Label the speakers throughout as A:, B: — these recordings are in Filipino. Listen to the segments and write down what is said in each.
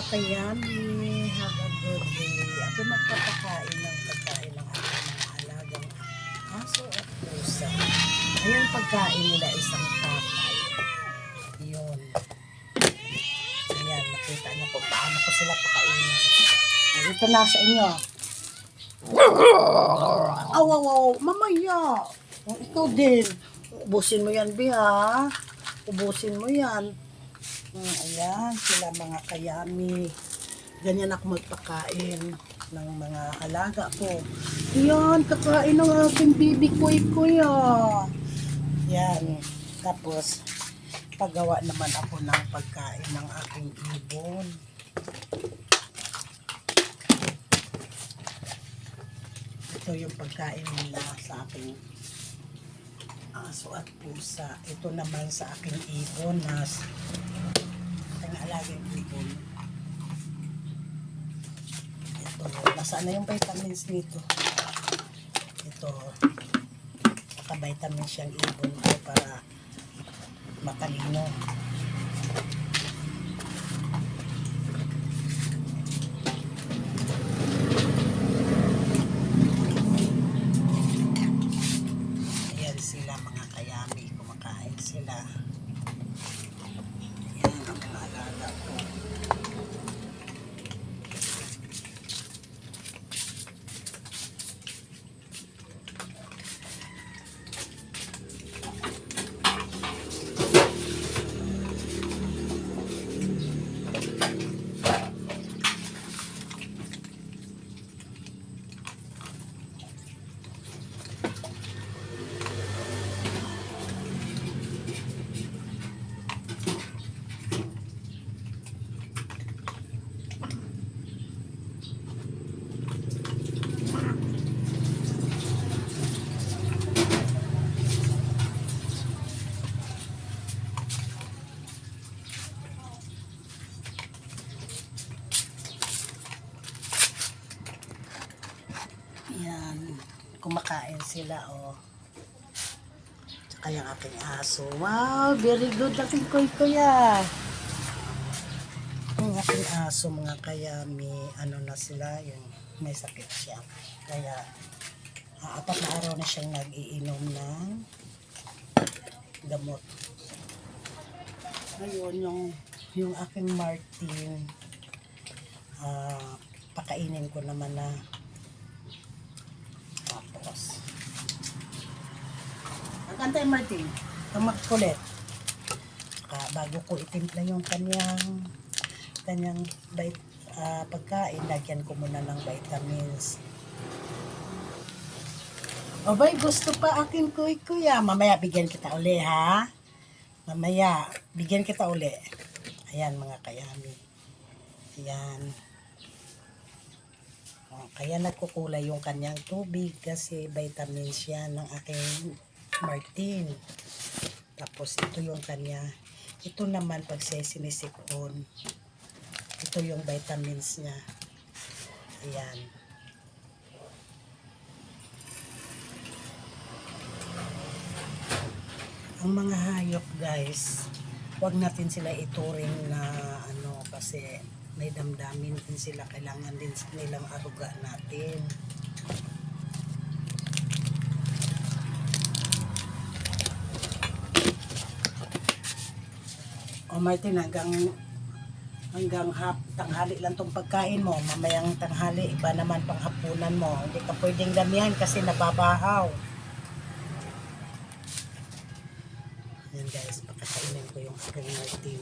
A: kayami, have a good day. Ako magpapakain ng pagkain ng aking mga alagang aso at pusa. Ayan pagkain nila isang tatay. Yun. Ayan, nakita niyo po paano ko sila pakainin. Dito na sa inyo. Aw, aw, aw, mamaya. Ikaw din. Ubusin mo yan, Biha. Ubusin mo yan. Ayan, sila mga kayami. Ganyan ako magpakain ng mga alaga ko. Ayan, kakain ng aking baby koy-koy. Yan. Tapos, paggawa naman ako ng pagkain ng aking ibon. Ito yung pagkain nila sa aking aso at pusa. Ito naman sa aking ibon na alagang ibon. Ito, nasaan na yung vitamins nito? Ito, naka-vitamins siyang ibon ko para matalino. Ayan sila mga kayami, kumakain sila. Ayan ang mga alaga ko. Yan, kumakain sila, oh. Tsaka yung aking aso. Wow, very good aking koy-koy, Yung aking aso, mga kayami, ano na sila, yung may sakit siya. Kaya, 4 na araw na siyang nag-iinom ng gamot. Ngayon, yung aking Martin, pakainin ko naman na. Tapos, magkantay Martin, tamak kulit. Bago ko itimpla yung kanyang pagkain, lagyan ko muna ng vitamins. O bay, gusto pa aking koy-koy, Mamaya bigyan kita uli, ha? Mamaya, bigyan kita uli. Ayan mga kayami. Ayan. Kaya nagkukulay yung kanyang tubig kasi vitamins yan ng aking Martin. Tapos ito yung kanya. Ito naman pag siya sinisipon. Ito yung vitamins niya. Ayan. Ang mga hayop guys, wag natin sila ituring na kasi may damdamin din sila, kailangan din nilang aruga natin. O Martin, hanggang tanghali lang tong pagkain mo. Mamayang tanghali, iba naman pang hapunan mo. Hindi ka pwedeng damihan kasi nababahaw. Ayan guys, pakakainin ko yung aking Martin.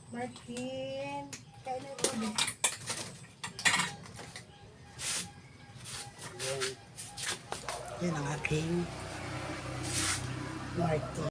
A: Martin, kainin mo ulit. Yan ang aking Martin.